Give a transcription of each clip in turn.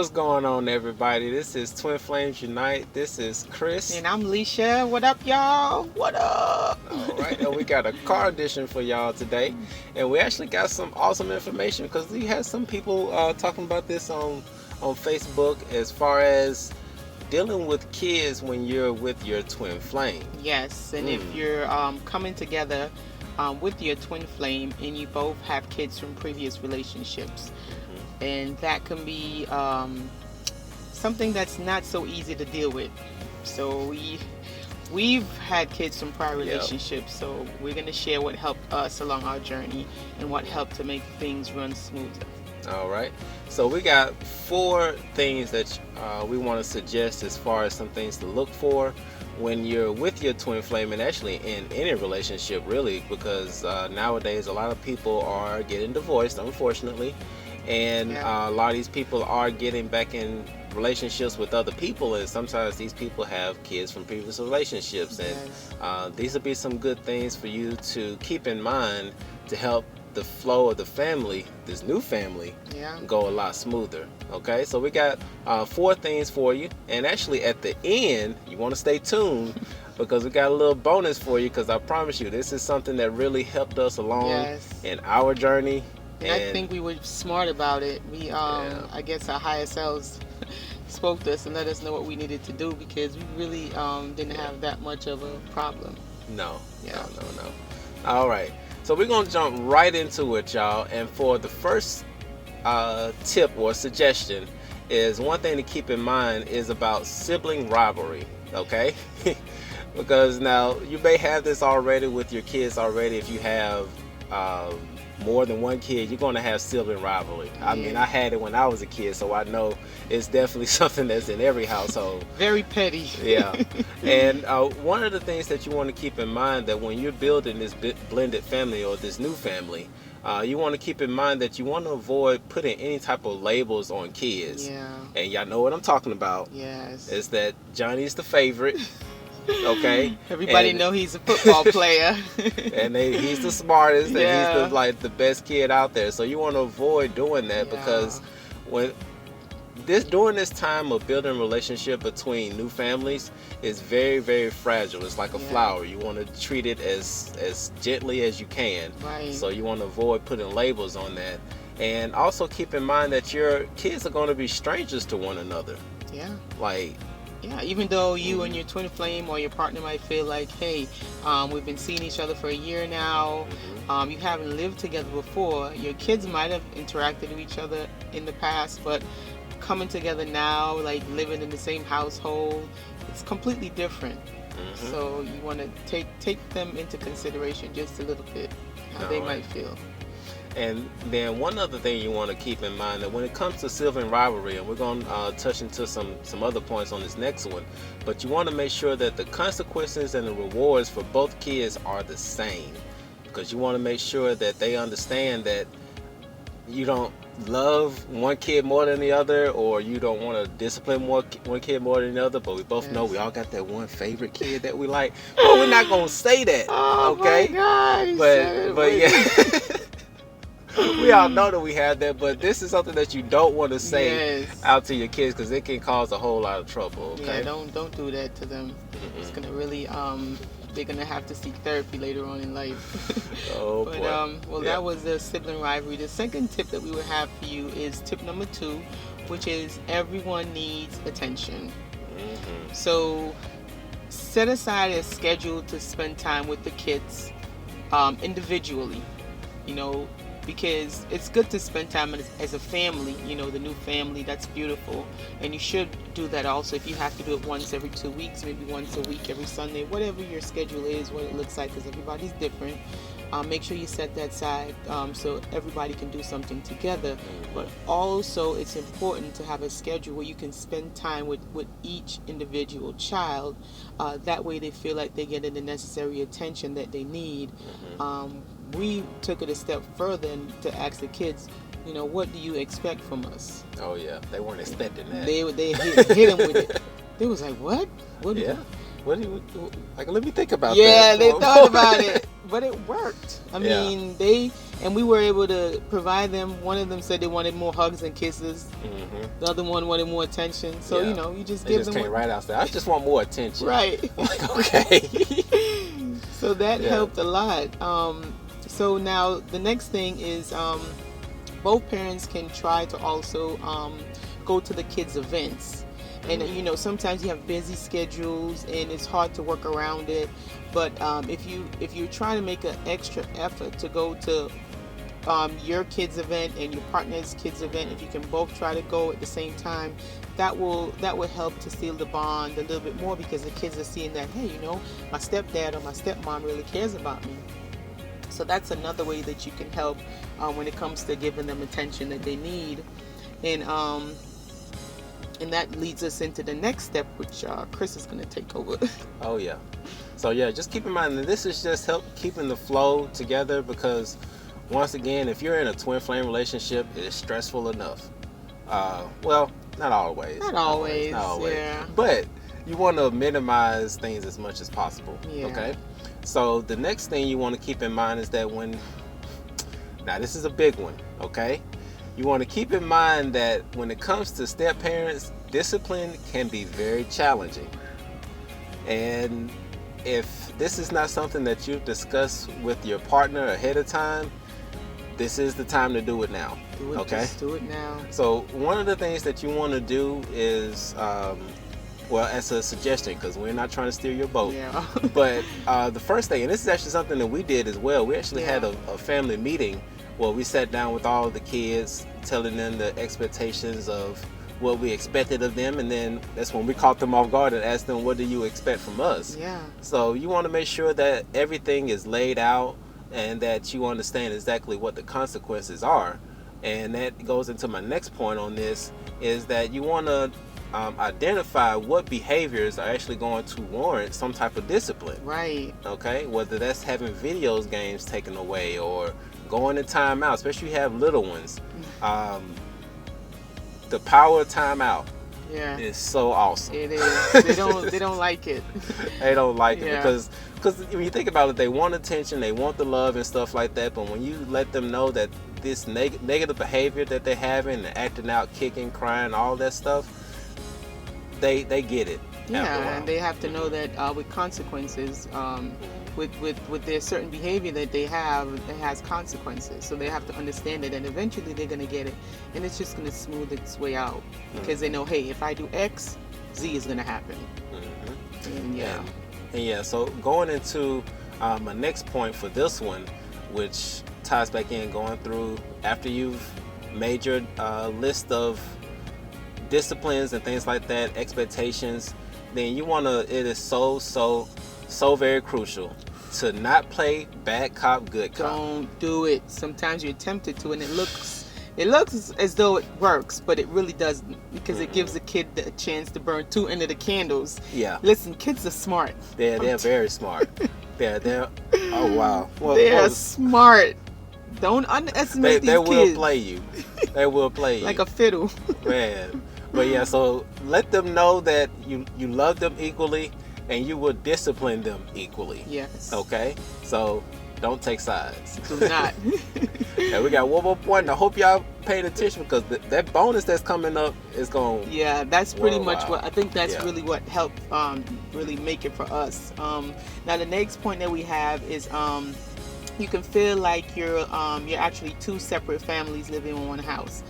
What's going on, everybody? This is Twin Flames Unite. This is Chris. And I'm Leisha. What up, y'all? What up? All right, and we got a car edition for y'all today, and we actually got some awesome information because we had some people talking about this on Facebook as far as dealing with kids when you're with your twin flame. Yes, and if you're coming together with your twin flame and you both have kids from previous relationships, and that can be something that's not so easy to deal with. So we've had kids from prior relationships, so we're going to share what helped us along our journey and what helped to make things run smoother. All right, so we got 4 things that we want to suggest as far as some things to look for when you're with your twin flame, and actually in any relationship really, because nowadays a lot of people are getting divorced, unfortunately, and a lot of these people are getting back in relationships with other people, and sometimes these people have kids from previous relationships, and these will be some good things for you to keep in mind to help the flow of the family, this new family, go a lot smoother. Okay, so we got 4 things for you, and actually at the end you want to stay tuned because we got a little bonus for you, because I promise you this is something that really helped us along in our journey. And I think we were smart about it. We I guess our higher selves spoke to us and let us know what we needed to do, because we really didn't have that much of a problem. No. All right, so we're gonna jump right into it, y'all. And for the first tip or suggestion is, one thing to keep in mind is about sibling rivalry. Okay. Because now you may have this already with your kids already. If you have more than one kid, you're going to have sibling rivalry. I mean, I had it when I was a kid, so I know it's definitely something that's in every household. Very petty. And one of the things that you want to keep in mind, that when you're building this blended family or this new family, you want to keep in mind that you want to avoid putting any type of labels on kids. And y'all know what I'm talking about. Is that Johnny's the favorite. Okay, everybody know he's a football player, and he's the smartest, and he's the best kid out there. So you want to avoid doing that, because during this time of building a relationship between new families is very, very fragile. It's like a flower. You want to treat it as gently as you can. So you want to avoid putting labels on that, and also keep in mind that your kids are going to be strangers to one another. Even though you and your twin flame or your partner might feel like, hey, we've been seeing each other for a year now, you haven't lived together before, your kids might have interacted with each other in the past, but coming together now, like living in the same household, it's completely different. So you want to take them into consideration just a little bit, how they might feel. And then one other thing you want to keep in mind, that when it comes to sibling rivalry, and we're going to touch into some other points on this next one, but you want to make sure that the consequences and the rewards for both kids are the same, because you want to make sure that they understand that you don't love one kid more than the other, or you don't want to discipline one kid more than the other, but we both know we all got that one favorite kid that we like. But we're not going to say that, okay? My God, but we all know that we have that, but this is something that you don't want to say out to your kids, because it can cause a whole lot of trouble. Okay? Don't do that to them. It's gonna really they're gonna have to seek therapy later on in life. Boy. That was the sibling rivalry. The second tip that we would have for you is tip number 2, which is everyone needs attention. So set aside a schedule to spend time with the kids individually. Because it's good to spend time as a family, the new family. That's beautiful, and you should do that also. If you have to do it once every 2 weeks, maybe once a week, every Sunday, whatever your schedule is, what it looks like, because everybody's different. Make sure you set that aside so everybody can do something together. But also, it's important to have a schedule where you can spend time with each individual child. That way they feel like they're getting the necessary attention that they need. We took it a step further to ask the kids, what do you expect from us? Oh yeah, they weren't expecting that. They hit them with it. They was like, what? What? What do you like? Let me think about that. Yeah, they thought about it, but it worked. I mean, we were able to provide them. One of them said they wanted more hugs and kisses. The other one wanted more attention. So you just give them. Came right out there. I just want more attention. Right. Like, okay. So that helped a lot. So now the next thing is both parents can try to also go to the kids' events. And sometimes you have busy schedules and it's hard to work around it. But if you're trying to make an extra effort to go to your kids' event and your partner's kids' event, if you can both try to go at the same time, that will help to seal the bond a little bit more, because the kids are seeing that, hey, my stepdad or my stepmom really cares about me. So that's another way that you can help when it comes to giving them attention that they need. And that leads us into the next step, which Chris is going to take over. Oh, yeah. So, just keep in mind that this is just help keeping the flow together, because once again, if you're in a twin flame relationship, it's stressful enough. Well, not always. Not always. Yeah. But you want to minimize things as much as possible. Yeah. Okay? So the next thing you want to keep in mind is that now this is a big one, okay? You want to keep in mind that when it comes to step parents, discipline can be very challenging. And if this is not something that you've discussed with your partner ahead of time, this is the time to do it now. Just do it now. So one of the things that you want to do is, as a suggestion, because we're not trying to steer your boat, but the first thing, and this is actually something that we did as well, we actually had a family meeting where we sat down with all the kids, telling them the expectations of what we expected of them, and then that's when we caught them off guard and asked them, what do you expect from us? So you want to make sure that everything is laid out and that you understand exactly what the consequences are. And that goes into my next point on this, is that you want to identify what behaviors are actually going to warrant some type of discipline. Right. Okay, whether that's having videos games taken away or going to timeout, especially if you have little ones. The power of timeout is so awesome. It is. They don't like it. They don't like it because when you think about it, they want attention, they want the love and stuff like that. But when you let them know that this negative behavior that they're having, acting out, kicking, crying, all that stuff, they get it. Yeah, and they have to know that with consequences, with their certain behavior that they have, it has consequences. So they have to understand it, and eventually they're going to get it, and it's just going to smooth its way out because they know, hey, if I do X, Z is going to happen. And so going into my next point for this one, which ties back in, going through after you've made your list of disciplines and things like that, expectations, then you want to, it is so very crucial to not play bad cop, good cop. Don't do it. Sometimes you're tempted to, and it looks as though it works, but it really doesn't, because it gives the kid the chance to burn two end of the candles. Yeah. Listen, kids are smart. They're very smart. They're oh wow. Well, they're smart. Don't underestimate these kids. They will play you. They will play you. Like a fiddle. Man. But yeah, so let them know that you love them equally and you will discipline them equally. Yes. Okay? So don't take sides. Do not. And we got one more point. I hope y'all paid attention, because that bonus that's coming up is going. Yeah, that's pretty much what I think. That's really what helped really make it for us. Now the next point that we have is you can feel like you're actually two separate families living in one house,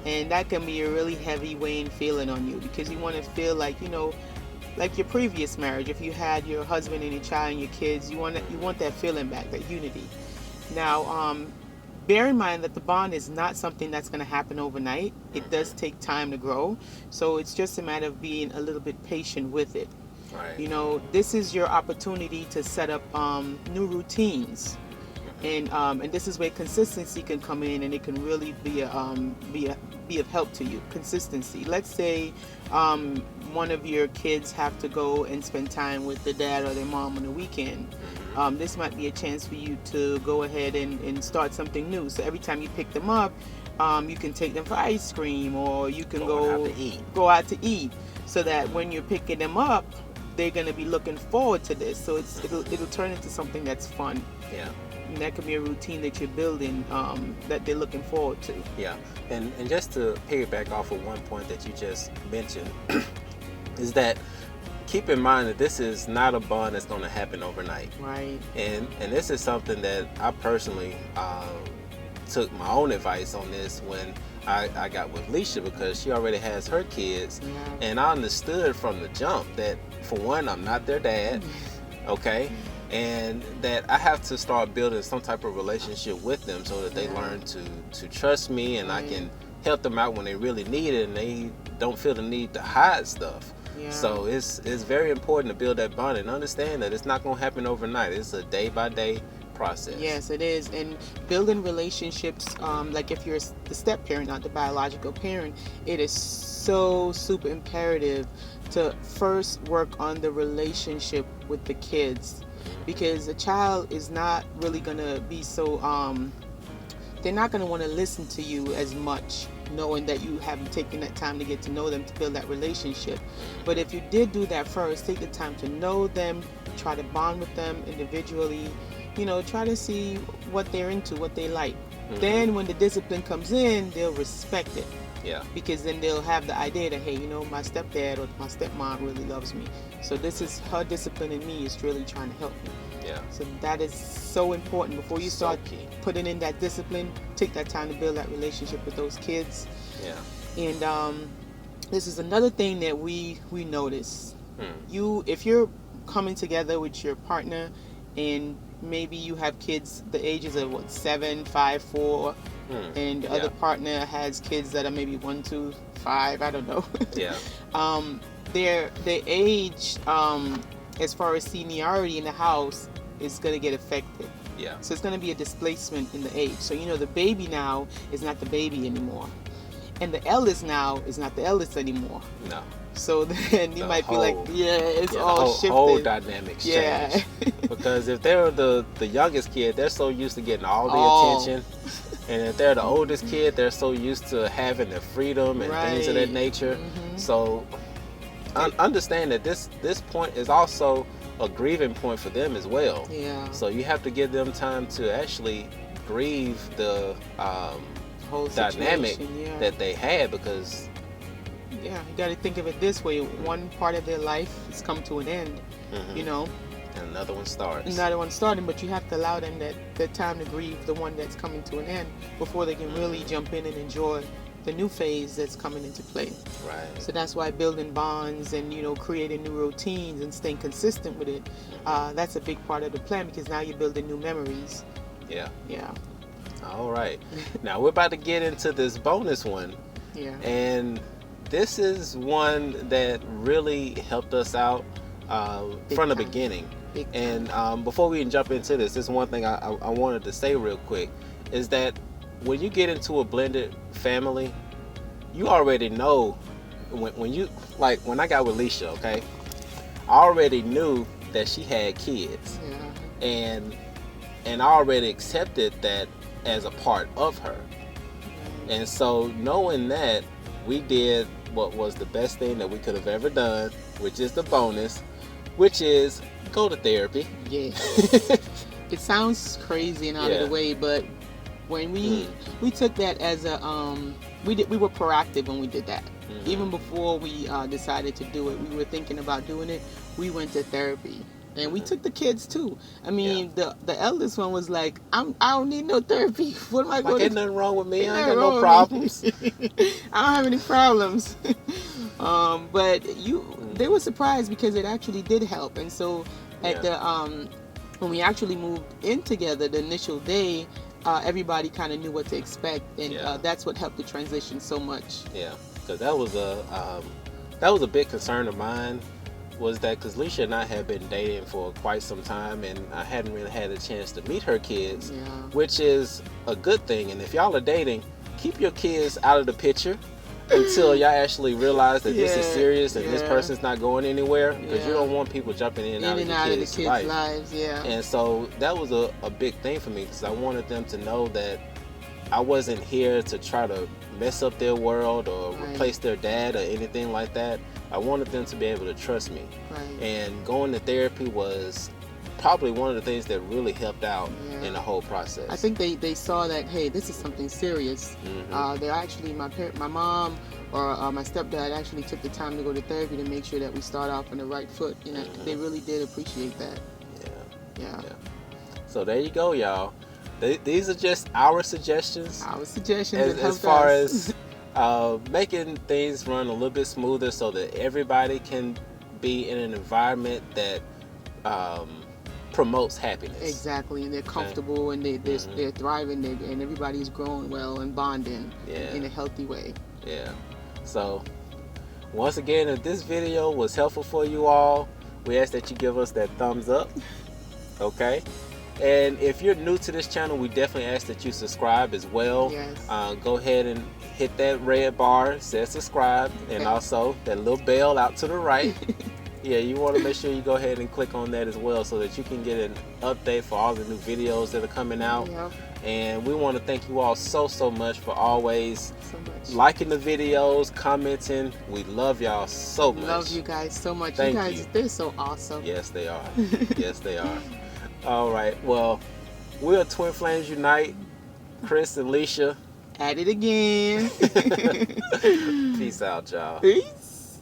and that can be a really heavy weighing feeling on you, because you want to feel like, like your previous marriage. If you had your husband and your child and your kids, you want that feeling back, that unity. Now, bear in mind that the bond is not something that's going to happen overnight. It does take time to grow, so it's just a matter of being a little bit patient with it. Right. This is your opportunity to set up new routines. And this is where consistency can come in, and it can really be of help to you. Consistency. Let's say one of your kids have to go and spend time with their dad or their mom on the weekend. This might be a chance for you to go ahead and start something new. So every time you pick them up, you can take them for ice cream, or you can go out to eat, so that when you're picking them up, they're going to be looking forward to this. So it'll turn into something that's fun. Yeah. And that could be a routine that you're building that they're looking forward to. Yeah. And just to piggyback off of one point that you just mentioned, is that keep in mind that this is not a bond that's going to happen overnight. Right. And this is something that I personally took my own advice on this when I got with Leisha, because she already has her kids. Yeah. And I understood from the jump that, for one, I'm not their dad, okay? And that I have to start building some type of relationship with them so that they learn to trust me, and I can help them out when they really need it, and they don't feel the need to hide stuff. Yeah. So it's very important to build that bond and understand that it's not going to happen overnight. It's a day-by-day process. Yes, it is. And building relationships, like if you're the step parent, not the biological parent, it is so super imperative to first work on the relationship with the kids, because a child is not really going to be so they're not going to want to listen to you as much, knowing that you haven't taken that time to get to know them, to build that relationship. But if you did do that first, take the time to know them, try to bond with them individually, try to see what they're into, what they like. Then when the discipline comes in, they'll respect it. Yeah. Because then they'll have the idea that, hey, my stepdad or my stepmom really loves me. So this is her discipline in me is really trying to help me. Yeah. So that is so important. Before you start putting in that discipline, take that time to build that relationship with those kids. Yeah. And this is another thing that we notice. If you're coming together with your partner, and maybe you have kids the ages of 7, 5, 4, and the other partner has kids that are maybe 1, 2, 5, I don't know. Yeah. Their age, as far as seniority in the house, is going to get affected. Yeah. So it's going to be a displacement in the age. So the baby now is not the baby anymore, and the eldest now is not the eldest anymore. No. So then you might be like, it's all shifted. Whole dynamics change. Because if they're the youngest kid, they're so used to getting all the attention. And if they're the oldest kid, they're so used to having their freedom and things of that nature. So understand that this point is also a grieving point for them as well. Yeah. So you have to give them time to actually grieve the whole dynamic that they had, because you got to think of it this way: one part of their life has come to an end, and another one starts. Another one starting, but you have to allow them that time to grieve the one that's coming to an end before they can really jump in and enjoy the new phase that's coming into play. Right. So that's why building bonds and creating new routines and staying consistent with it, that's a big part of the plan, because now you're building new memories. Yeah. Yeah. All right. Now we're about to get into this bonus one. Yeah. And this is one that really helped us out from the beginning. And before we even jump into this is one thing I wanted to say real quick, is that when you get into a blended family, you already know when I got with Leisha, okay, I already knew that she had kids. Yeah. And I already accepted that as a part of her. And so knowing that, we did what was the best thing that we could have ever done, which is the bonus, which is go to therapy. Yeah. It sounds crazy and out of the way, but when we took that as a we were proactive when we did that. Even before we decided to do it, we were thinking about doing it. We went to therapy. And we took the kids too. I mean, the eldest one was like, I don't need no therapy. What am I going to do? Ain't nothing wrong with me. I ain't got no problems. I don't have any problems. But they were surprised because it actually did help. And so at the when we actually moved in together, the initial day, everybody kind of knew what to expect, and that's what helped the transition so much. Yeah, because that was a big concern of mine. Was that because Leisha and I had been dating for quite some time, and I hadn't really had a chance to meet her kids, which is a good thing. And if y'all are dating, keep your kids out of the picture until y'all actually realize that this is serious and this person's not going anywhere, because you don't want people jumping in and out of the kids' lives. And so that was a big thing for me, because I wanted them to know that I wasn't here to try to mess up their world or replace their dad or anything like that. I wanted them to be able to trust me. Right. And going to therapy was probably one of the things that really helped out in the whole process. I think they saw that, hey, this is something serious. They actually, my mom or my stepdad actually took the time to go to therapy to make sure that we start off on the right foot. You know, they really did appreciate that. Yeah. So there you go, y'all. These are just our suggestions. As far as making things run a little bit smoother, so that everybody can be in an environment that promotes happiness. Exactly, and they're comfortable, and they're thriving, and everybody's growing well and bonding in a healthy way. Yeah. So once again, if this video was helpful for you all, we ask that you give us that thumbs up. Okay. And if you're new to this channel, we definitely ask that you subscribe as well. Yes. Go ahead and hit that red bar, says subscribe, and also that little bell out to the right. Yeah, you want to make sure you go ahead and click on that as well, so that you can get an update for all the new videos that are coming out. Yep. And we want to thank you all so much for always liking the videos, commenting. We love y'all so much. Love you guys so much. Thank you guys, they're so awesome. Yes, they are. Yes, they are. All right. Well, we're Twin Flames Unite. Chris and Leisha. At it again. Peace out, y'all. Peace.